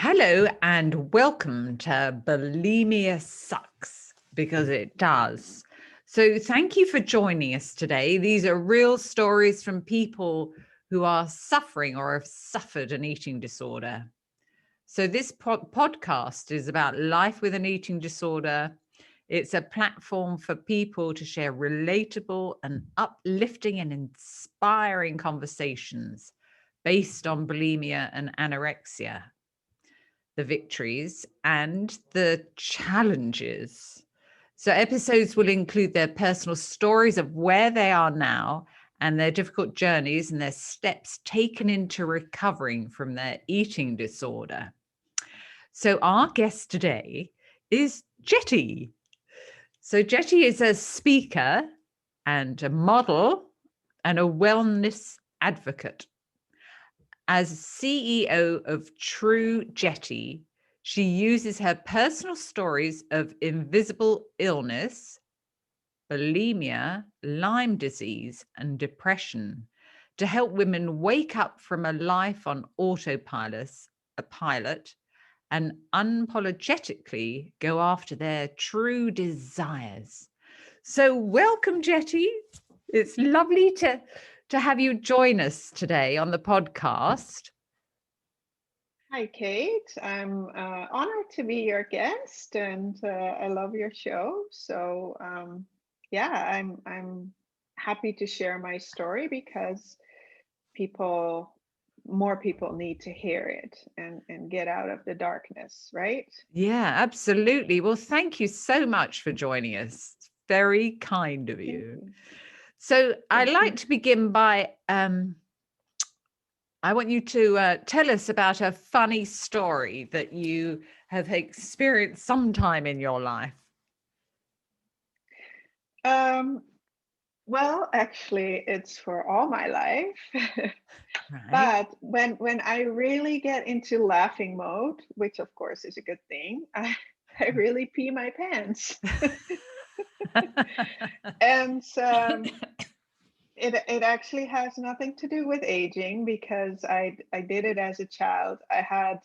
Hello and welcome to Bulimia Sucks, because it does. So thank you for joining us today. These are real stories from people who are suffering or have suffered an eating disorder. So this podcast is about life with an eating disorder. It's a platform for people to share relatable and uplifting and inspiring conversations based on bulimia and anorexia, the victories and the challenges. So episodes will include their personal stories of where they are now and their difficult journeys and their steps taken into recovering from their eating disorder. So our guest today is Jetty. So Jetty is a speaker and a model and a wellness advocate. As CEO of Trujetty, she uses her personal stories of invisible illness, bulimia, Lyme disease, and depression to help women wake up from a life on autopilot, and unapologetically go after their true desires. So welcome, Jetty. It's lovely to have you join us today on the podcast. Hi, Kate. I'm honored to be your guest, and I love your show. So, I'm happy to share my story because more people need to hear it and get out of the darkness, right? Yeah, absolutely. Well, thank you so much for joining us. It's very kind of Thank you. you. So I'd Thank like you. to begin by, I want you to tell us about a funny story that you have experienced sometime in your life. Um, well, actually, it's for all my life. Right. But when I really get into laughing mode, which of course is a good thing, I really pee my pants. And it actually has nothing to do with aging because I did it as a child. I had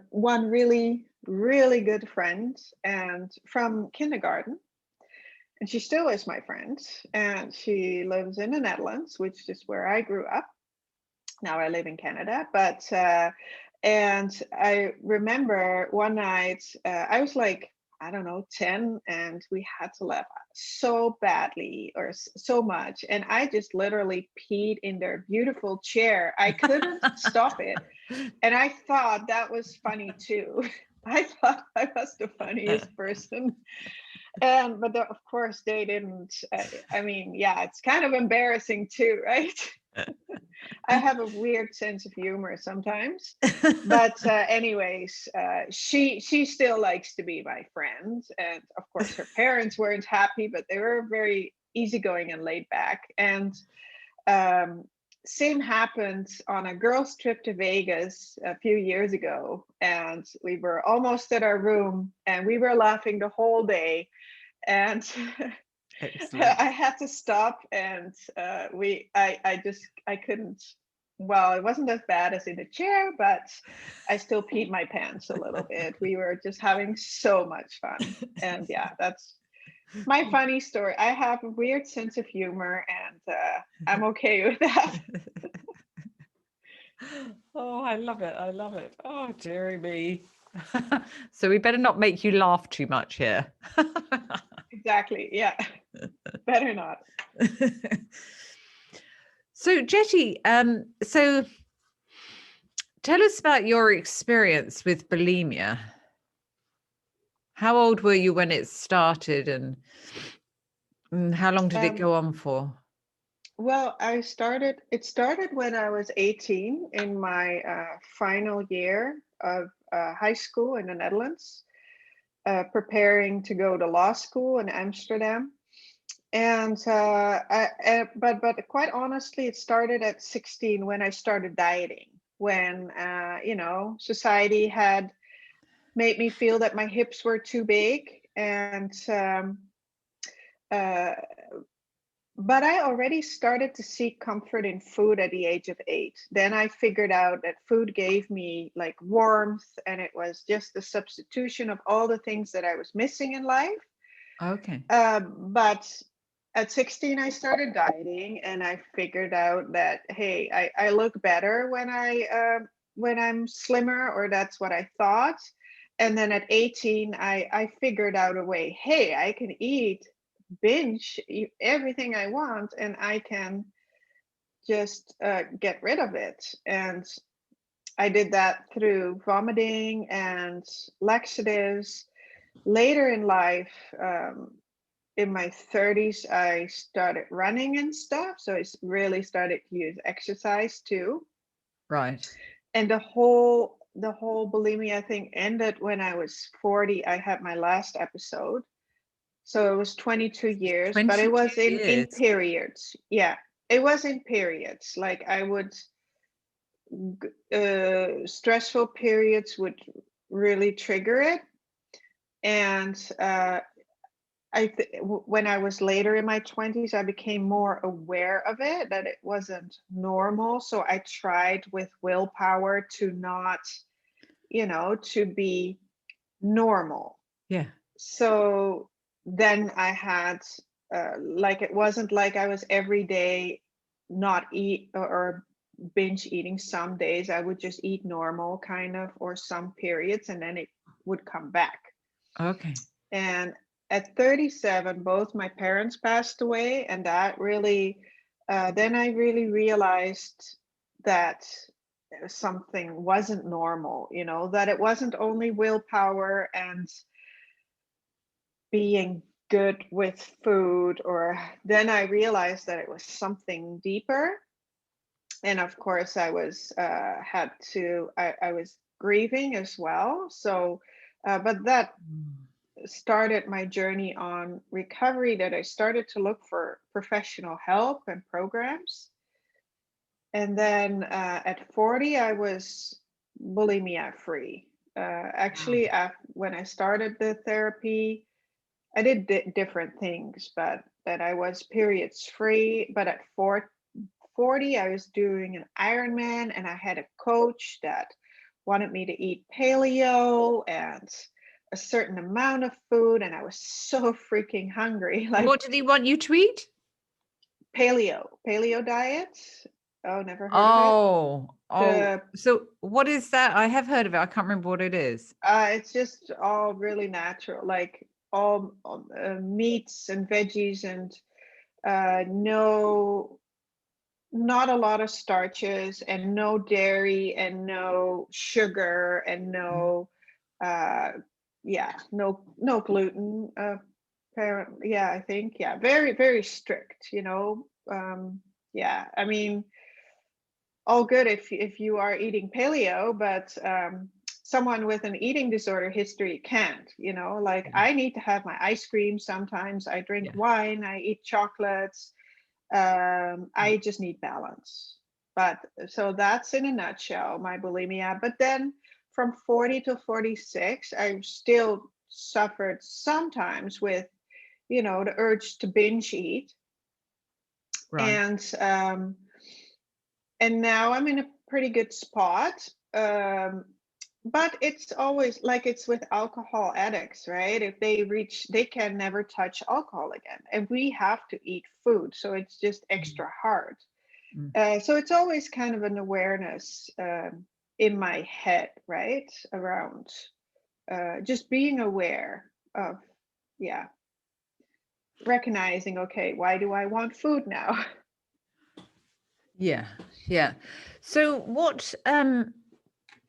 one really good friend and from kindergarten, and she still is my friend. And she lives in the Netherlands, which is where I grew up. Now I live in Canada, but and I remember one night I was like, I don't know, 10, and we had to laugh so badly or so much, and I just literally peed in their beautiful chair. I couldn't stop it, and I thought that was funny too. I thought I was the funniest person, and of course they didn't. I mean, yeah, it's kind of embarrassing too, right? I have a weird sense of humor sometimes, but anyways, she still likes to be my friend, and of course her parents weren't happy, but they were very easygoing and laid back. And um, same happened on a girls' trip to Vegas a few years ago, and we were almost at our room, and we were laughing the whole day, and Excellent. I had to stop, and I couldn't. Well, it wasn't as bad as in the chair, but I still peed my pants a little bit. We were just having so much fun, and yeah, that's my funny story. I have a weird sense of humor, and I'm okay with that. Oh, I love it. I love it. Oh, dearie me. So we better not make you laugh too much here. Exactly. Yeah. Better not. So Jetty, so tell us about your experience with bulimia. How old were you when it started, and how long did it Um, go on for? well, it started when I was 18 in my final year of high school in the Netherlands, preparing to go to law school in Amsterdam. And but quite honestly, it started at 16 when I started dieting. When society had made me feel that my hips were too big, and uh, But I already started to seek comfort in food at the age of 8. Then I figured out that food gave me like warmth, and it was just the substitution of all the things that I was missing in life. Okay. But at 16, I started dieting, and I figured out that hey, I look better when I'm slimmer, or that's what I thought. And then at 18, I figured out a way. Hey, I can everything I want, and I can just get rid of it. And I did that through vomiting and laxatives. Later in life, in my 30s, I started running and stuff. So I really started to use exercise too. Right. And the whole bulimia thing ended when I was 40. I had my last episode. So it was 22 years, but it 22 was in years. periods. Yeah, it was in periods. Like I would, stressful periods would really trigger it. And when I was later in my 20s, I became more aware of it, that it wasn't normal. So I tried with willpower to not, to be normal. Yeah. So then I had, like, it wasn't like I was every day not eat or binge eating. Some days I would just eat normal kind of, or some periods, and then it would come back. Okay. And at 37, both my parents passed away, and that really, then I really realized that something wasn't normal, that it wasn't only willpower and being good with food, or then I realized that it was something deeper. And of course I was I was grieving as well. So but that started my journey on recovery, that I started to look for professional help and programs. And then at 40 I was bulimia free. Actually, when I started the therapy, I did different things, but that I was periods free. But at 40, I was doing an Ironman, and I had a coach that wanted me to eat paleo and a certain amount of food, and I was so freaking hungry. Like, What did he want you to eat? paleo diet. Oh, never heard of it. Oh. The So what is that? I have heard of it. I can't remember what it is. It's just all really natural, like all meats and veggies, and no, not a lot of starches, and no dairy, and no sugar, and no uh yeah, no gluten, apparently. Yeah, I think, yeah, very, very strict, yeah, I mean, all good if you are eating paleo, but someone with an eating disorder history can't, like, Yeah. I need to have my ice cream sometimes, I drink Yeah. wine, I eat chocolates. I just need balance. But so that's in a nutshell my bulimia. But then from 40 to 46, I still suffered sometimes with, the urge to binge eat. Right. And now I'm in a pretty good spot. But it's always like it's with alcohol addicts, right? If they can never touch alcohol again. And we have to eat food. So it's just extra hard. Mm. So it's always kind of an awareness in my head, right? Around just being aware of, yeah, recognizing, okay, why do I want food now? Yeah. Yeah. So what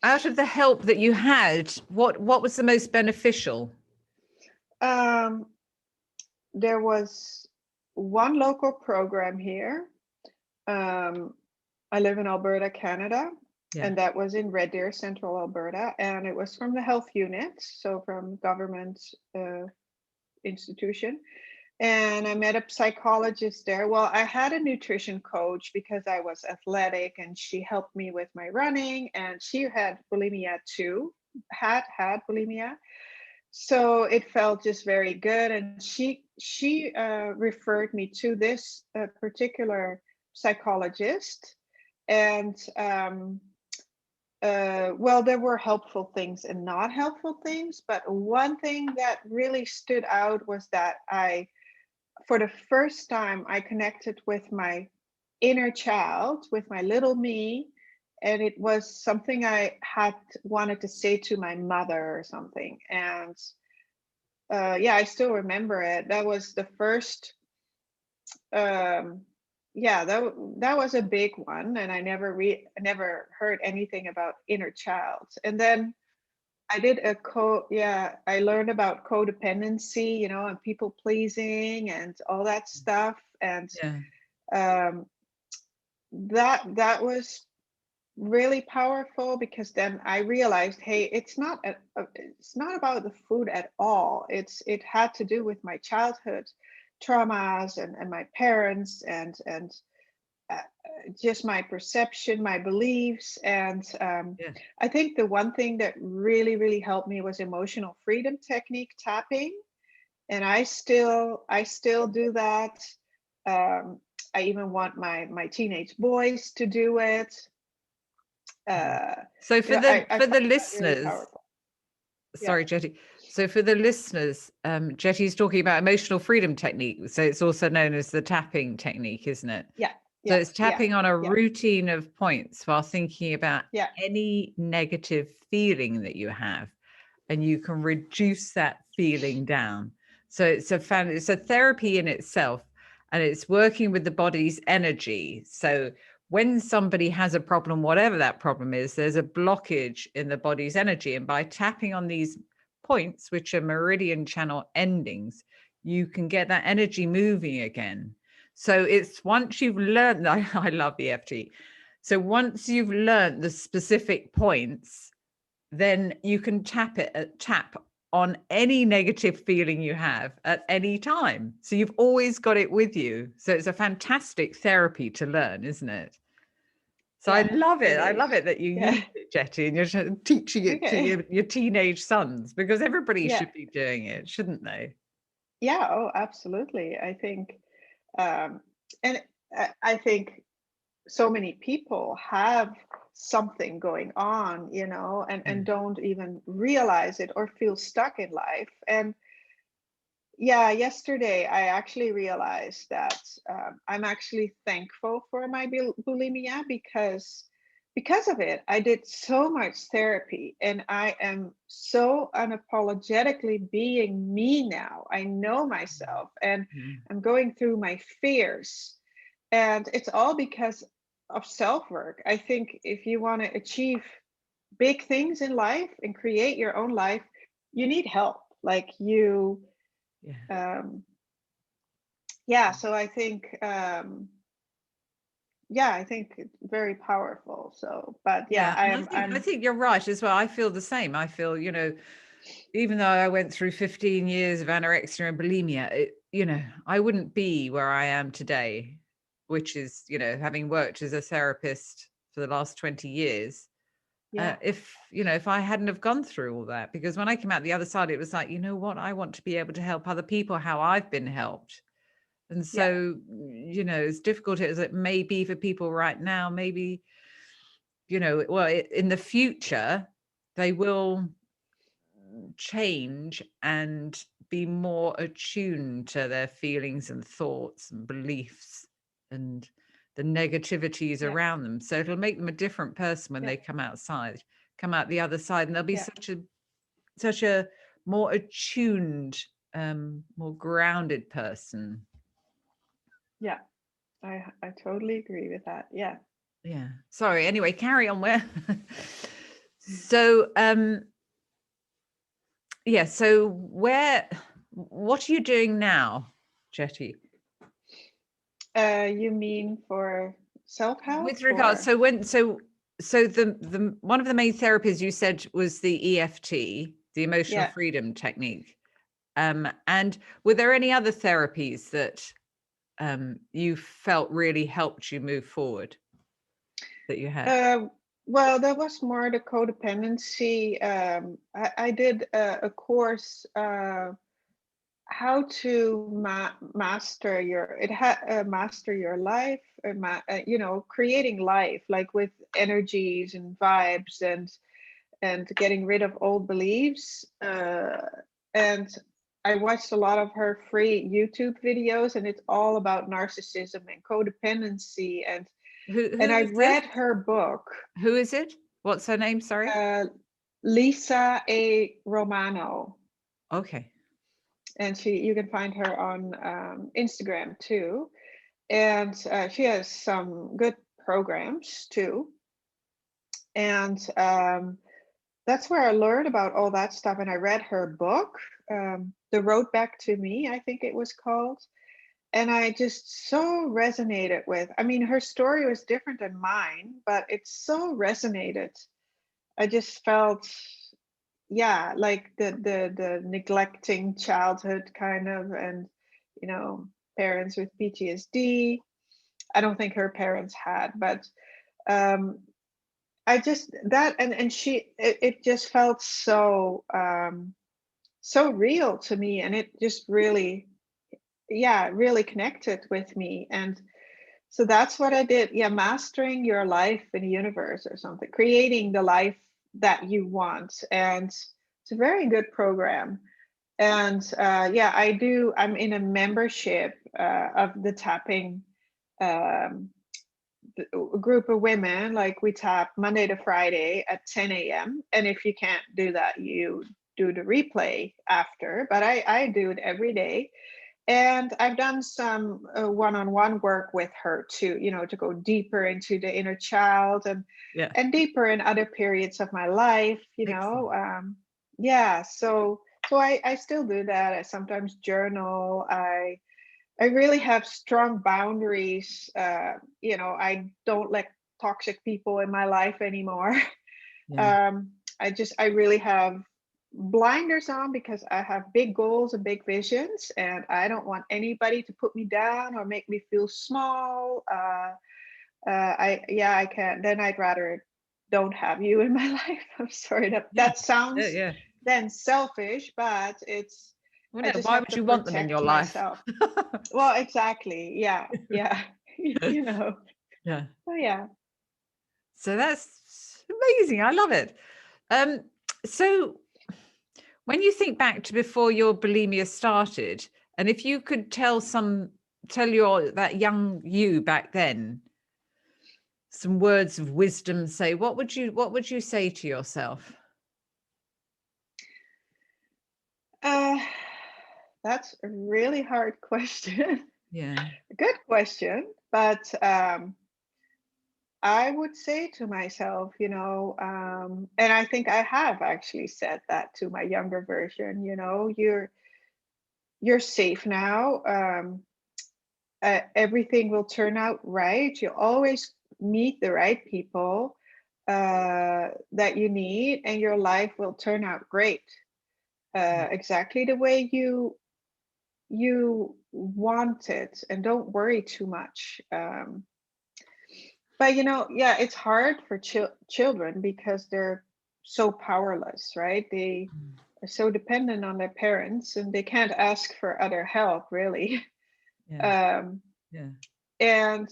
out of the help that you had, what was the most beneficial? um, there was one local program here. I live in Alberta, Canada, Yeah. and that was in Red Deer, Central Alberta, and it was from the health unit, so from government institution. And I met a psychologist there. Well, I had a nutrition coach because I was athletic, and she helped me with my running, and she had bulimia too, had bulimia. So it felt just very good. And she referred me to this particular psychologist, and well, there were helpful things and not helpful things, but one thing that really stood out was that for the first time, I connected with my inner child, with my little me, and it was something I had wanted to say to my mother or something. And yeah, I still remember it. That was the first. Yeah, that was a big one, and I never heard anything about inner child. And then I did I learned about codependency, you know, and people pleasing and all that stuff. And Yeah. That was really powerful, because then I realized, hey, it's not about the food at all. It had to do with my childhood traumas and my parents and uh, just my perception, my beliefs. And Yeah. I think the one thing that really helped me was emotional freedom technique tapping, and I still do that. I even want my teenage boys to do it. So You for know, the I for the find that really listeners, powerful. Yeah, sorry, Jetty. So for the listeners, Jetty's talking about emotional freedom technique. So it's also known as the tapping technique, isn't it? yeah, So yeah, it's yeah, tapping on a yeah, routine of points while thinking about yeah, any negative feeling that you have, and you can reduce that feeling down. So it's a therapy in itself, and it's working with the body's energy. So when somebody has a problem, whatever that problem is, there's a blockage in the body's energy. And by tapping on these points, which are meridian channel endings, you can get that energy moving again. So it's once you've learned, I love EFT. So once you've learned the specific points, then you can tap on any negative feeling you have at any time. So you've always got it with you. So it's a fantastic therapy to learn, isn't it? So I yeah. love it. It I is. love it that you Yeah. use it, Jetty, and you're teaching it to Okay. your teenage sons, because everybody Yeah. should be doing it, shouldn't they? Yeah. Oh, absolutely. I think, um, and I think so many people have something going on, you know, and don't even realize it or feel stuck in life. And yeah, yesterday I actually realized that I'm actually thankful for my bulimia, because of it, I did so much therapy, and I am so unapologetically being me now. I know myself, and Yeah. I'm going through my fears, and it's all because of self work. I think if you want to achieve big things in life and create your own life, you need help. Like you Yeah. um yeah, so I think yeah, I think it's very powerful. So but yeah, Yeah, and I think you're right as well. I feel the same. I feel, even though I went through 15 years of anorexia and bulimia, I wouldn't be where I am today, which is, having worked as a therapist for the last 20 years. yeah, If I hadn't have gone through all that, because when I came out the other side, it was like, you know what, I want to be able to help other people how I've been helped. And yeah, so, as difficult as it may be for people right now, maybe, in the future, they will change and be more attuned to their feelings and thoughts and beliefs and the negativities yeah, around them. So it'll make them a different person when yeah, they come out the other side, and they'll be yeah, such a more attuned, more grounded person. yeah. I totally agree with that. Yeah. Yeah. Sorry. Anyway, carry on. Where? So, yeah. So, what are you doing now, Jetty? You mean for self-help With regards, or? so the one of the main therapies you said was the EFT, the emotional Yeah. freedom technique. And were there any other therapies that you felt really helped you move forward that you had? Well, that was more the codependency. I did a course, how to master master your life, creating life, like with energies and vibes, and getting rid of old beliefs. And I watched a lot of her free YouTube videos, and it's all about narcissism and codependency. And Who I is this? read her book, Who is it? What's her name? Sorry. Lisa A. Romano. Okay. And you can find her on Instagram too. And she has some good programs too. And that's where I learned about all that stuff. And I read her book, The Road Back to Me, I think it was called. And I just so resonated with, I mean, her story was different than mine, but it so resonated. I just felt, yeah, like the neglecting childhood kind of, and parents with PTSD. I don't think her parents had, but I just that and it just felt so so real to me, and it just really, yeah, really connected with me. And so that's what I did. Yeah, mastering your life in the universe or something, creating the life that you want. And it's a very good program. And yeah, I'm in a membership of the tapping group of women. Like, we tap Monday to Friday at 10 a.m. And if you can't do that, you do the replay after. But I do it every day. And I've done some one-on-one work with her too, to go deeper into the inner child, and deeper in other periods of my life, yeah. So I still do that. I sometimes journal. I really have strong boundaries. I don't let toxic people in my life anymore. Yeah. I really have blinders on, because I have big goals and big visions, and I don't want anybody to put me down or make me feel small. I can't. Then I'd rather don't have you in my life. I'm sorry that sounds Yeah. then selfish, but it's. Well, I no, just why have would to you want them in your protect life? myself. Well, exactly. Yeah. Yeah. Oh yeah. So that's amazing. I love it. So when you think back to before your bulimia started, and if you could tell that young you back then some words of wisdom, say, what would you say to yourself? That's a really hard question. Yeah. Good question, but I would say to myself, and I think I have actually said that to my younger version, you're safe now. Everything will turn out right. You always meet the right people that you need, and your life will turn out great. Exactly the way you want it, and don't worry too much. But yeah, it's hard for children, because they're so powerless, right? They are so dependent on their parents, and they can't ask for other help, really. Yeah. um, Yeah. and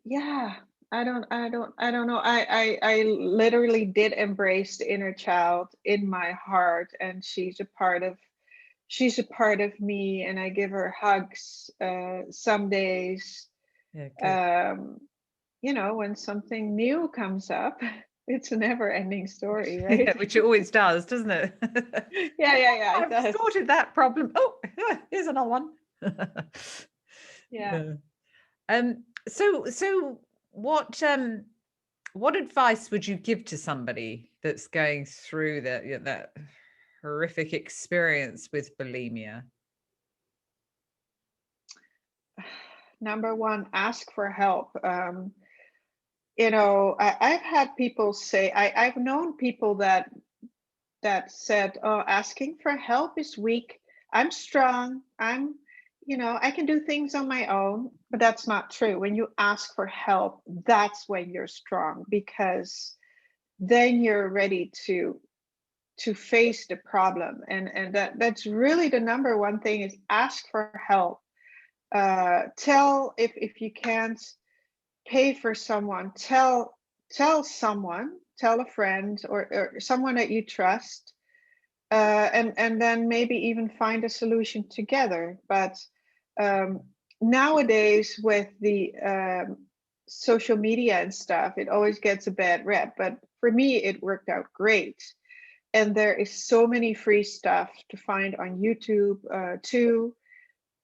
yeah, I don't know. I literally did embrace the inner child in my heart, and she's a part of me, and I give her hugs some days. Yeah. Good. When something new comes up, it's a never ending story, Yeah, right? which it always does, doesn't it? Yeah, it I've does. sorted that problem. Oh, here's another one. Yeah. So what advice would you give to somebody that's going through that horrific experience with bulimia? Number one, ask for help. I've had people say, I've known people that said, oh, asking for help is weak. I'm strong. I can do things on my own. But that's not true. When you ask for help, that's when you're strong, because then you're ready to to face the problem. And that's really the number one thing, is ask for help. Tell, if you can't pay for someone, tell someone, tell a friend, or someone that you trust, and then maybe even find a solution together. But nowadays, with the social media and stuff, it always gets a bad rep, but for me it worked out great. And there is so many free stuff to find on YouTube too.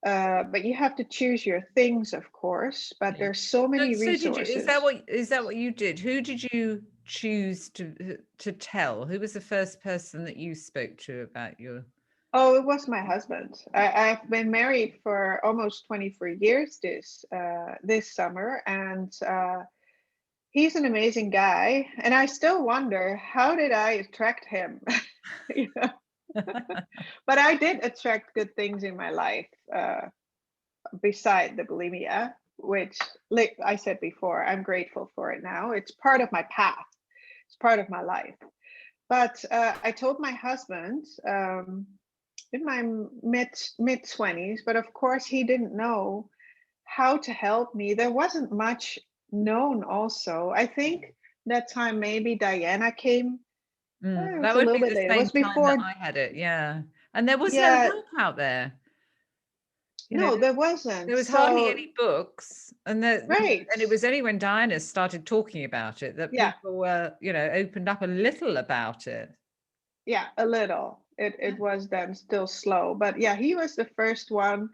But you have to choose your things, of course. But there's so many So did you, resources. is that what you did? Who did you choose to tell? Who was the first person that you spoke to about your? Oh, it was my husband. I've been married for almost 24 years this summer, and he's an amazing guy. And I still wonder, how did I attract him? You know? But I did attract good things in my life, beside the bulimia, which, like I said before, I'm grateful for it now. It's part of my path. It's part of my life. But I told my husband, in my mid 20s, but of course he didn't know how to help me. There wasn't much known also. I think that time maybe Diana came. It That was a would little be bit the later. It same was time that before. I had it, yeah. And there was no Yeah, help out there. You know, no, there there wasn't. was hardly So, any books, and right. it was only when Diana started talking about it that Yeah, people were, opened up a little about it. yeah, a little. It was then still slow. But yeah, he was the first one.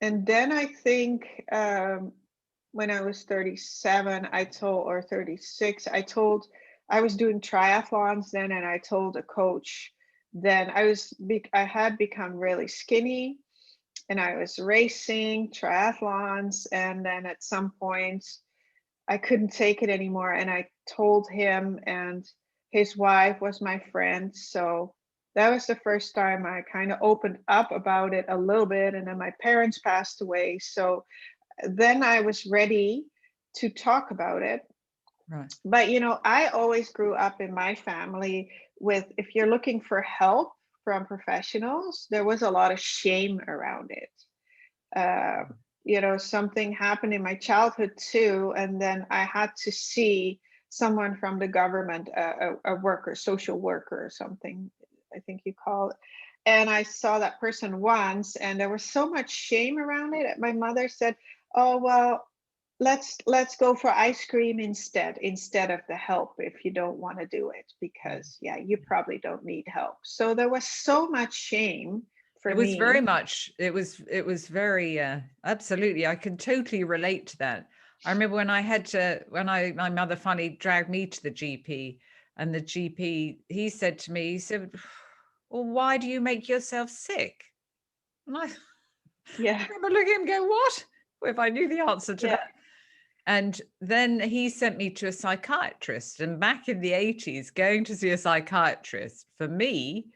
And then I think, when I was 37, or 36, I was doing triathlons then, and I told a coach then, I had become really skinny, and I was racing triathlons, and then at some point I couldn't take it anymore, and I told him, and his wife was my friend. So that was the first time I kind of opened up about it a little bit, and then my parents passed away. So then I was ready to talk about it. Right. But I always grew up in my family with, if you're looking for help from professionals, there was a lot of shame around it. Something happened in my childhood too, and then I had to see someone from the government, a worker, social worker or something, I think you call it. And I saw that person once, and there was so much shame around it. My mother said, "Oh, well, let's go for ice cream instead of the help, if you don't want to do it, because yeah, you probably don't need help." So there was so much shame for It was very me. much, it was very, absolutely. I can totally relate to that. I remember when my mother finally dragged me to the GP, and the GP, he said, well, why do you make yourself sick? And I Yeah. remember looking at him and go, what? Well, if I knew the answer to Yeah. that. And then he sent me to a psychiatrist. And back in the 80s, going to see a psychiatrist, for me,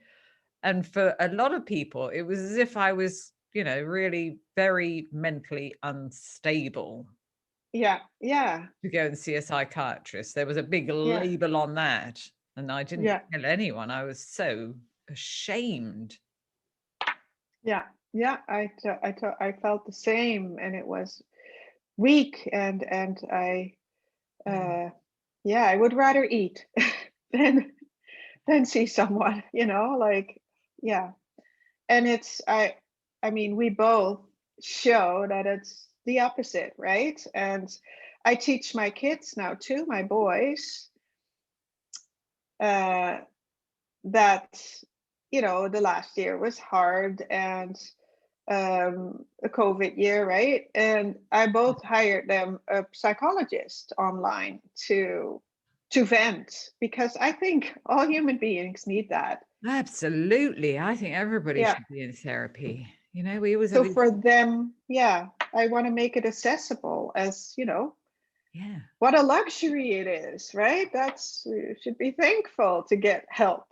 and for a lot of people, it was as if I was, really very mentally unstable Yeah. Yeah. to go and see a psychiatrist. There was a big Yeah. label on that. And I didn't Yeah. tell anyone. I was so ashamed. Yeah. Yeah. I felt the same, and it was weak, and I Yeah. yeah, I would rather eat than see someone, like, yeah. And I mean, we both show that it's the opposite, right? And I teach my kids now too, my boys, uh that the last year was hard, and a COVID year, right? And I both hired them a psychologist online to vent, because I think all human beings need that. Absolutely. I think everybody Yeah. should be in therapy. We always have So these, for them, yeah, I want to make it accessible, as yeah. what a luxury it is, right? You should be thankful to get help.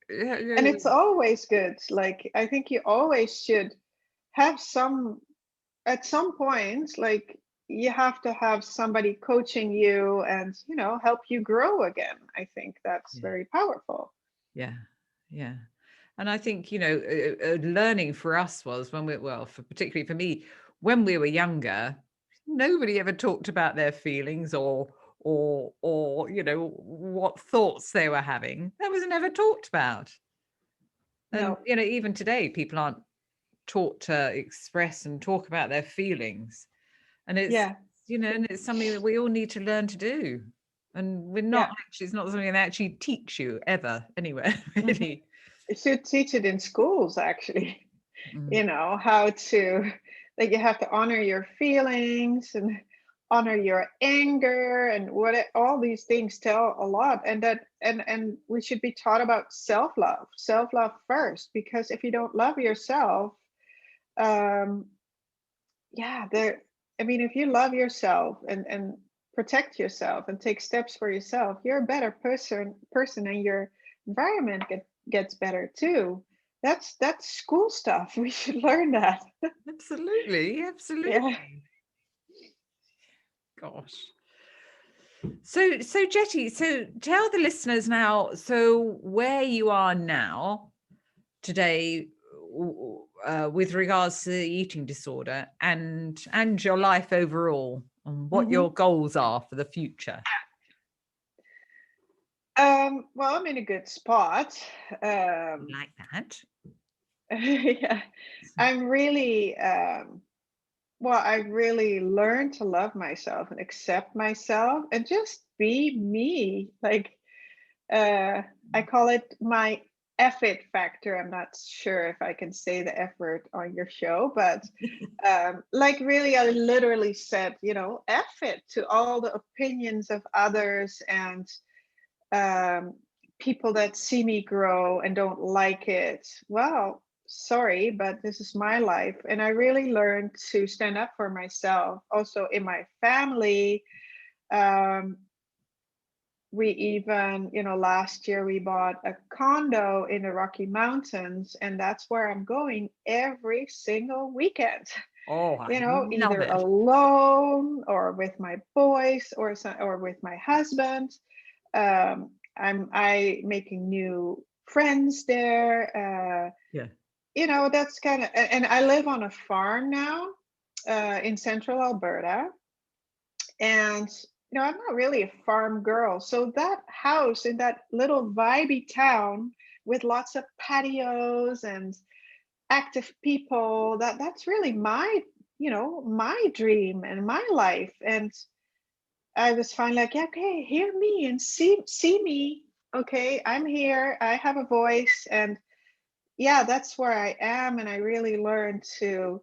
Yeah, And yeah, it's always good. Like, I think you always should have at some point, like, you have to have somebody coaching you and help you grow again. I think that's yeah. very powerful. Yeah. Yeah. And I think, learning for us was when particularly for me, when we were younger, nobody ever talked about their feelings or what thoughts they were having. That was never talked about. And, No. even today, people aren't taught to express and talk about their feelings. And Yeah. and it's something that we all need to learn to do. And Yeah. it's not something they actually teach you ever anywhere, Mhm. really. You should teach it in schools, actually. Mm. How to, like, you have to honor your feelings and honor your anger and all these things tell a lot. And that, and we should be taught about self-love first, because if you don't love yourself, um, yeah, if you love yourself and protect yourself and take steps for yourself, you're a better person, and your environment gets better too. That's school stuff. We should learn that. Absolutely. Yeah. Gosh. So Jetty, so tell the listeners now, so where you are now today with regards to the eating disorder and your life overall, and what Hmm. your goals are for the future. Well, I'm in a good spot. Like that. Yeah, I'm really well, I really learned to love myself and accept myself and just be me. Like, I call it my effort factor. I'm not sure if I can say the F word on your show, but like, really, I literally said, F it to all the opinions of others and um, people that see me grow and don't like it. Well, sorry, but this is my life. And I really learned to stand up for myself. Also, in my family, um, we even, last year we bought a condo in the Rocky Mountains, and that's where I'm going every single weekend. Oh, I love Either it. alone or with my boys or with my husband. I making new friends there. Yeah. That's kind of, and I live on a farm now in central Alberta, and I'm not really a farm girl. So that house in that little vibey town with lots of patios and active people, that's really my dream and my life. And I was finally like, yeah, okay, hear me and see me. Okay, I'm here. I have a voice, and yeah, that's where I am. And I really learned to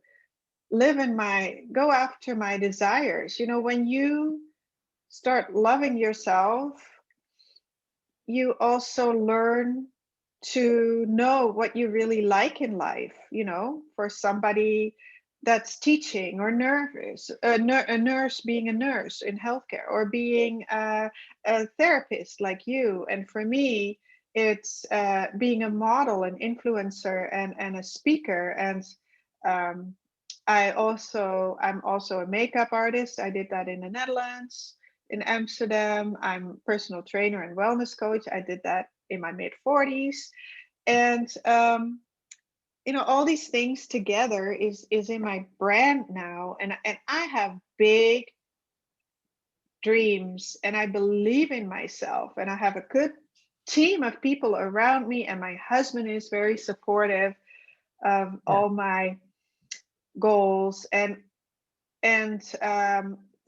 go after my desires. When you start loving yourself, you also learn to know what you really like in life. For somebody that's teaching or nervous, a nurse being a nurse in healthcare, or being a therapist like you. And for me, it's being a model, an influencer, and a speaker. And um, I'm also a makeup artist. I did that in the Netherlands. In Amsterdam, I'm personal trainer and wellness coach. I did that in my mid 40s. And all these things together is in my brand now. And I have big dreams, and I believe in myself, and I have a good team of people around me, and my husband is very supportive of Yeah. all my goals. And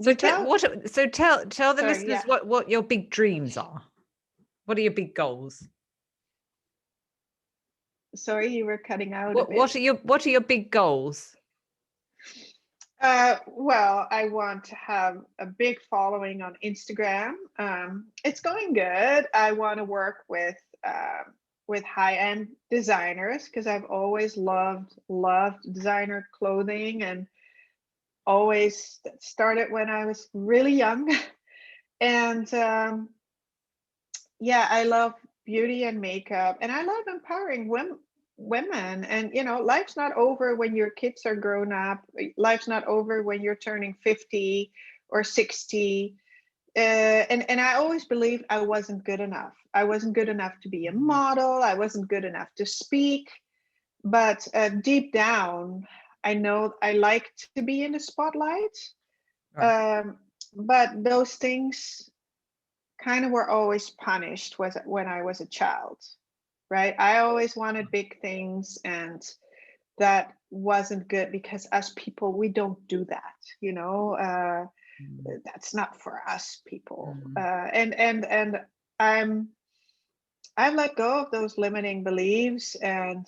So tell without tell the sorry, listeners yeah, what your big dreams are. What are your big goals? sorry, you were cutting out a What bit. what are your big goals? Well, I want to have a big following on Instagram. It's going good. I want to work with high-end designers, because I've always loved designer clothing, and always started when I was really young. And yeah, I love beauty and makeup, and I love empowering women. And life's not over when your kids are grown up. Life's not over when you're turning 50 or 60. and I always believed I wasn't good enough. I wasn't good enough to be a model. I wasn't good enough to speak. But deep down, I know I like to be in the spotlight. Right. But those things kind of were always punished when I was a child, right? I always wanted big things, and that wasn't good because us people, we don't do that, Mm, that's not for us people. mm, And I'm I've let go of those limiting beliefs, and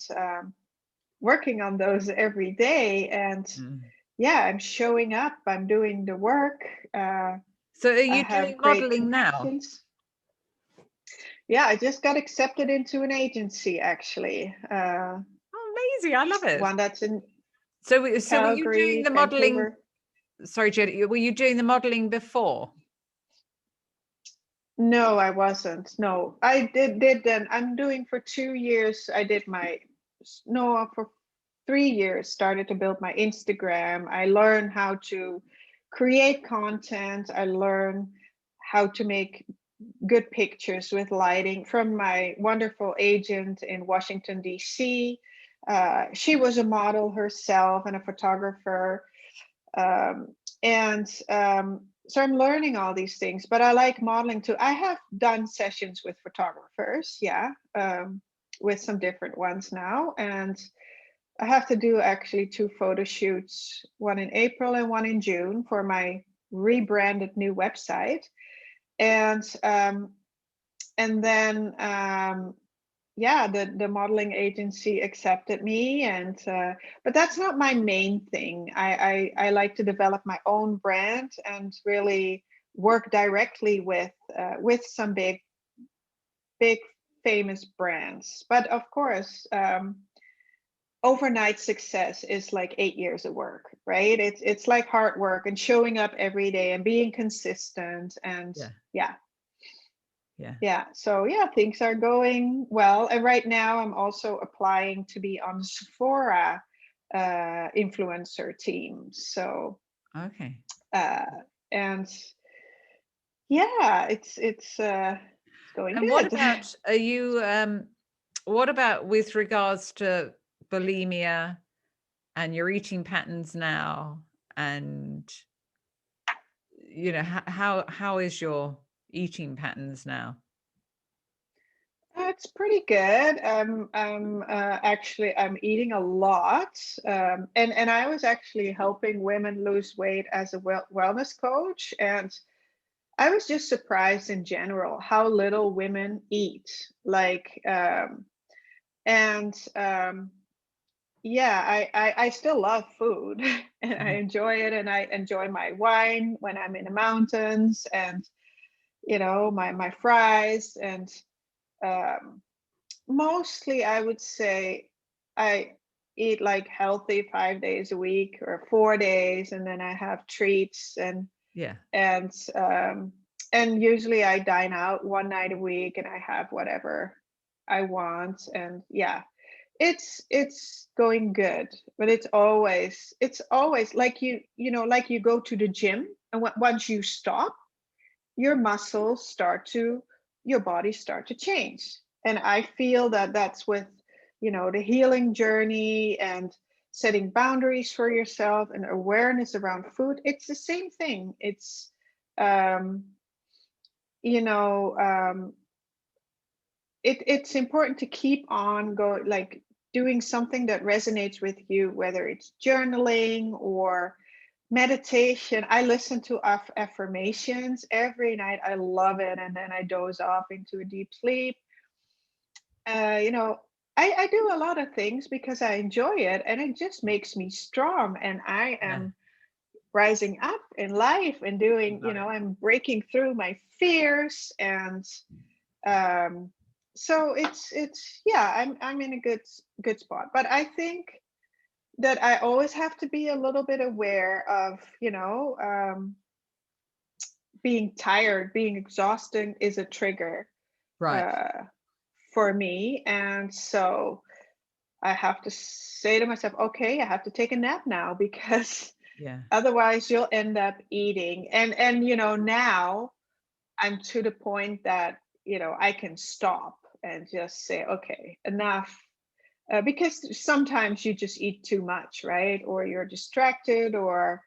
working on those every day. And mm. yeah, I'm showing up. I'm doing the work. So are I you have doing great modeling now? connections. Yeah, I just got accepted into an agency actually. Oh, amazing. I love it. One that's in So were you doing Calgary, the modeling? Vancouver. Sorry, Jetty, were you doing the modeling before? No, I wasn't. No, I did then. I'm doing for 2 years. I did my no for 3 years. Started to build my Instagram. I learned how to create content. I learned how to make good pictures with lighting from my wonderful agent in Washington D.C. She was a model herself and a photographer. And so I'm learning all these things, but I like modeling too. I have done sessions with photographers, yeah, with some different ones now. And I have to do actually 2 photo shoots, one in April and one in June for my rebranded new website. And then yeah, the modeling agency accepted me, and but that's not my main thing. I like to develop my own brand and really work directly with some big famous brands. But of course, overnight success is like 8 years of work, right? It's like hard work and showing up every day and being consistent. And Yeah. yeah. Yeah. Yeah, so yeah, things are going well. And right now I'm also applying to be on Sephora influencer team. So Okay. uh and yeah, it's going And what good. about, are you what about with regards to bulimia and your eating patterns now? And how is your eating patterns now? It's pretty good. Actually I'm eating a lot. And I was actually helping women lose weight as a wellness coach, and I was just surprised in general how little women eat. Like, and yeah, I still love food and I Mhm. enjoy it, and I enjoy my wine when I'm in the mountains, and my fries, and um, mostly I would say I eat like healthy 5 days a week or 4 days, and then I have treats, Yeah. and and usually I dine out one night a week and I have whatever I want. And yeah, it's going good. But it's always like like you go to the gym, and once you stop, your muscles start to your body start to change. And I feel that that's with the healing journey and setting boundaries for yourself and awareness around food. It's the same thing. It's um you know it's important to keep on going, like doing something that resonates with you, whether it's journaling or meditation. I listen to affirmations every night. I love it, and then I doze off into a deep sleep. uh you know I do a lot of things because I enjoy it, and it just makes me strong, and I Yeah. am rising up in life and doing, Love it. I'm breaking through my fears. And um so it's yeah, I'm in a good spot. But I think that I always have to be a little bit aware of, being tired, being exhausted is a trigger Right. uh for me. And so I have to say to myself, okay, I have to take a nap now because Yeah. otherwise you'll end up eating. And now I'm to the point that, I can stop and just say, okay, enough. Because sometimes you just eat too much, right? Or you're distracted, or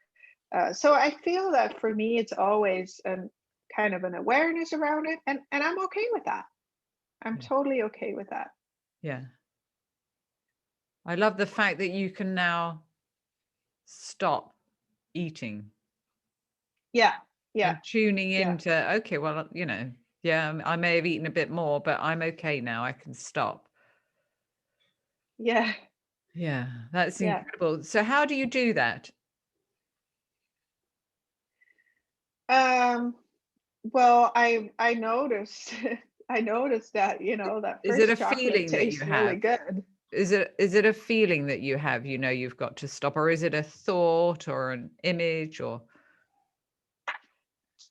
so I feel that for me, it's always kind of an awareness around it, and I'm okay with that. I'm Yeah. totally okay with that. Yeah. I love the fact that you can now stop eating Yeah, yeah, and tuning yeah, into, okay, well, yeah, I may have eaten a bit more, but I'm okay now. I can stop. yeah, Yeah, that's yeah. incredible. So how do you do that? Um, well, I noticed I noticed that, that Is it first a chocolate feeling that you tastes really have? good. Is it a feeling that you have, you've got to stop, or is it a thought or an image or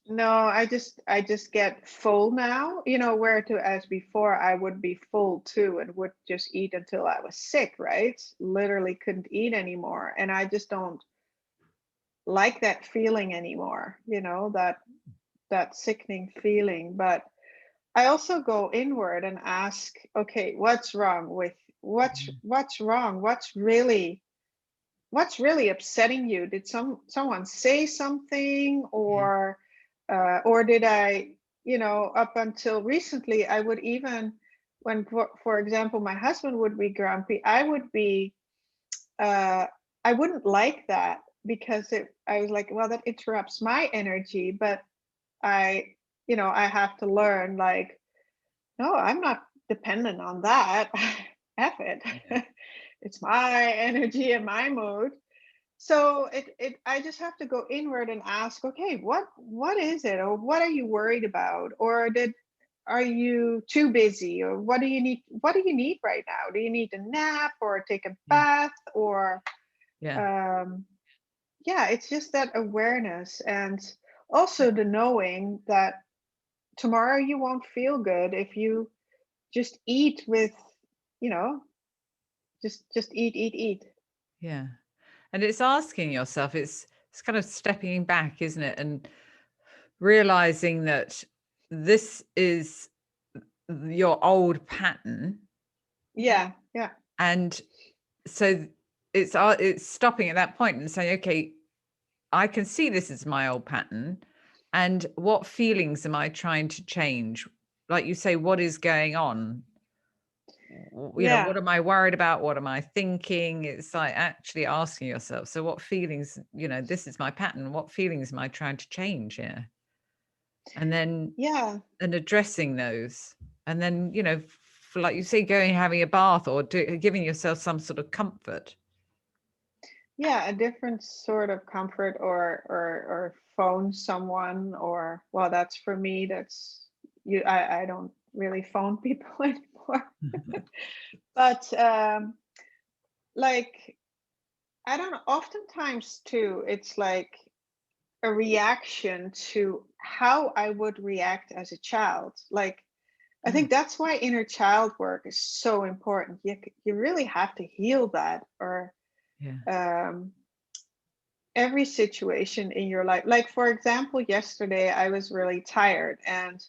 No, I just get full now, where to as before I would be full too and would just eat until I was sick, right? Literally couldn't eat anymore. And I just don't like that feeling anymore, that sickening feeling. But I also go inward and ask, okay, what's wrong with what's wrong? What's really upsetting you? Did someone say something, yeah, or did I, up until recently, I would even, when for example my husband would be grumpy, uh I wouldn't like that, because I was like, well, that interrupts my energy. But I I have to learn, like, no, I'm not dependent on that. F it. yeah, It's my energy and my mood. So I just have to go inward and ask, okay, what is it, or what are you worried about, or are you too busy, or what do you need right now? Do you need a nap or take a yeah, bath, or yeah, um yeah, it's just that awareness, and also the knowing that tomorrow you won't feel good if you just eat with, you know just eat. yeah. And it's asking yourself, it's kind of stepping back, isn't it? And realizing that this is your old pattern. Yeah, yeah, And so it's stopping at that point and saying, okay, I can see this is my old pattern. And what feelings am I trying to change? Like you say, what is going on? yeah, What am I worried about? What am I thinking? It's like actually asking yourself, so what feelings, this is my pattern. What feelings am I trying to change here? And then yeah. and addressing those. And then, for, like you say, going having a bath or giving yourself some sort of comfort. Yeah, a different sort of comfort, or phone someone, or, well, that's for me, that's you I don't really phone people anymore. But like, I don't know, oftentimes too, it's like a reaction to how I would react as a child. Like, I Mm, think that's why inner child work is so important. You really have to heal that, or yeah. um every situation in your life. Like, for example, yesterday I was really tired and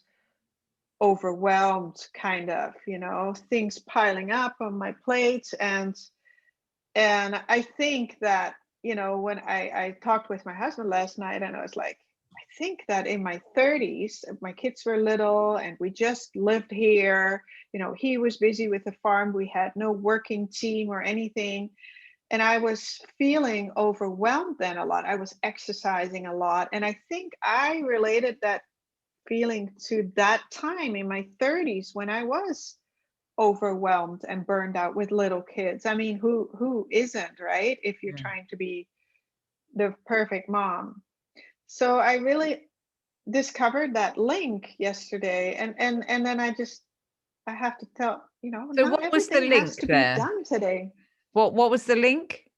overwhelmed, kind of, things piling up on my plate. And I think that, when I talked with my husband last night, and I was like, I think that in my 30s, my kids were little and we just lived here. He was busy with the farm. We had no working team or anything. And I was feeling overwhelmed then a lot. I was exercising a lot. And I think I related that feeling to that time in my 30s, when I was overwhelmed and burned out with little kids. I mean, who isn't, right? If you're Yeah. trying to be the perfect mom. So I really discovered that link yesterday. And then I have to tell, So not what was the everything has link to be there? done today. What was the link?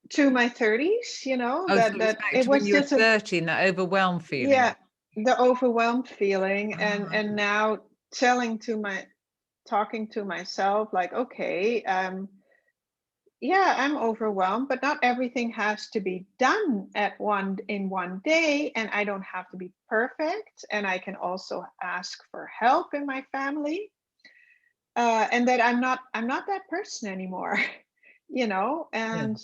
To my 30s, Oh, so it was that back it to when was you were just a, 30 and that overwhelmed feeling. yeah, the overwhelmed feeling. and Ah, and now telling to my talking to myself, like, okay, Yeah, I'm overwhelmed, but not everything has to be done in one day, and I don't have to be perfect, and I can also ask for help in my family, and that I'm not that person anymore, Yeah. and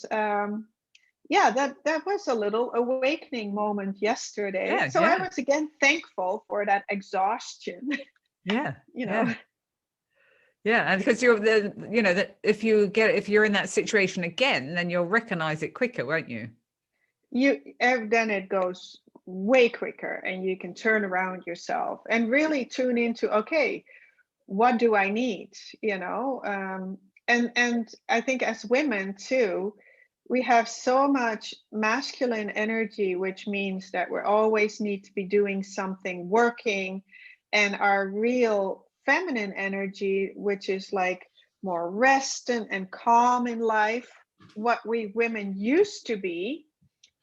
yeah, that was a little awakening moment yesterday. Yeah. So I Yeah. was again thankful for that exhaustion, Yeah. you know. Yeah. Yeah. And because you're that if you're in that situation again, then you'll recognize it quicker, won't you? Then it goes way quicker, and you can turn around yourself and really tune into, okay, what do I need, and I think as women too, we have so much masculine energy, which means that we always need to be doing something, working, and our real feminine energy, which is like more rest and calm in life, what we women used to be,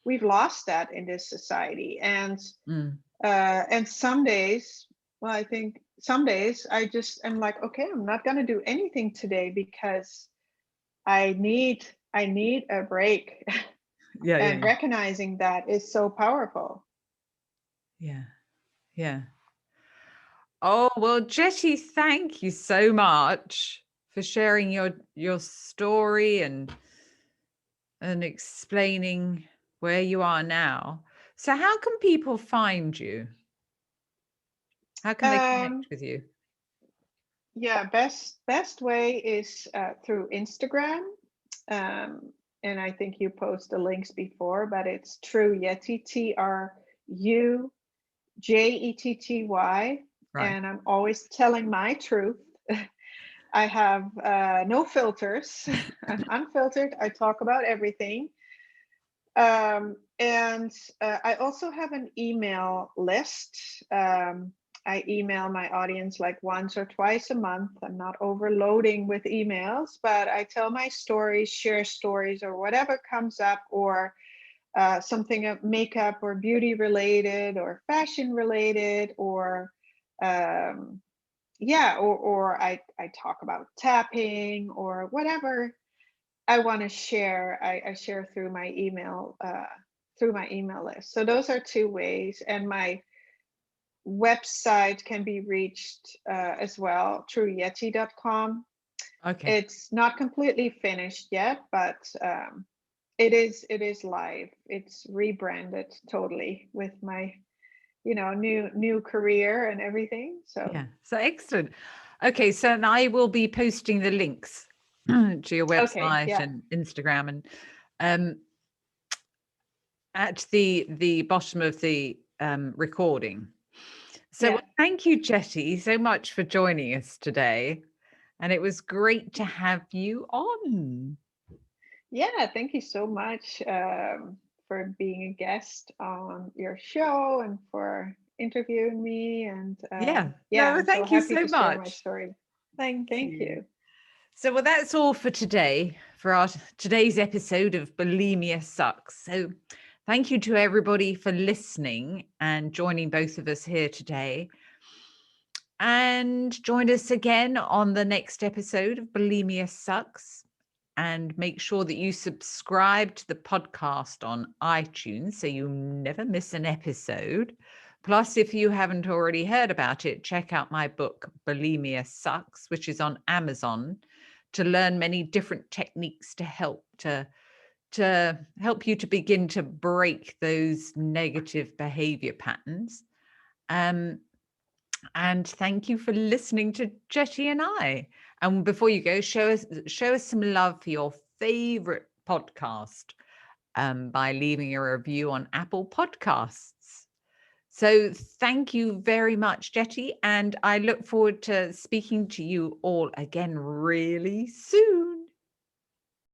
we've lost that in this society. Mm. And some days, well, I think some days I just am like, okay, I'm not going to do anything today because I need a break. Yeah. And Yeah. recognizing that is so powerful. Yeah. Yeah. Oh, well, Jetty, thank you so much for sharing your story and explaining where you are now. So how can people find you? How can they um connect with you? yeah, best way is through Instagram. And I think you post the links before, but it's Trujetty, Trujetty, Right. and I'm always telling my truth. I have no filters. I'm unfiltered. I talk about everything. And I also have an email list. I email my audience like once or twice a month. I'm not overloading with emails, but I tell my stories, share stories, or whatever comes up, or something of makeup or beauty related or fashion related, or yeah, or I talk about tapping or whatever I want to share. I share through my email list. So those are two ways, and my website can be reached as well through yeti.com. Okay. It's not completely finished yet, but it is live. It's rebranded totally with my new career and everything. So Yeah. So excellent. Okay. So and I will be posting the links to your okay, website yeah, and Instagram and um at the bottom of the recording. So yeah. well, thank you, Jetty, so much for joining us today. And it was great to have you on. Yeah, thank you so much for being a guest on your show and for interviewing me. And Yeah. yeah, No, I'm so thank you happy so to share my much. story. Thank Thank you. you. So, well, that's all for today, for our today's episode of Bulimia Sucks. So, thank you to everybody for listening and joining both of us here today. And join us again on the next episode of Bulimia Sucks. And make sure that you subscribe to the podcast on iTunes so you never miss an episode. Plus, if you haven't already heard about it, check out my book, Bulimia Sucks, which is on Amazon, to learn many different techniques to help you to begin to break those negative behavior patterns. Um, and thank you for listening to Jetty and I. And before you go, show us some love for your favorite podcast by leaving a review on Apple Podcasts. So thank you very much, Jetty, and I look forward to speaking to you all again really soon.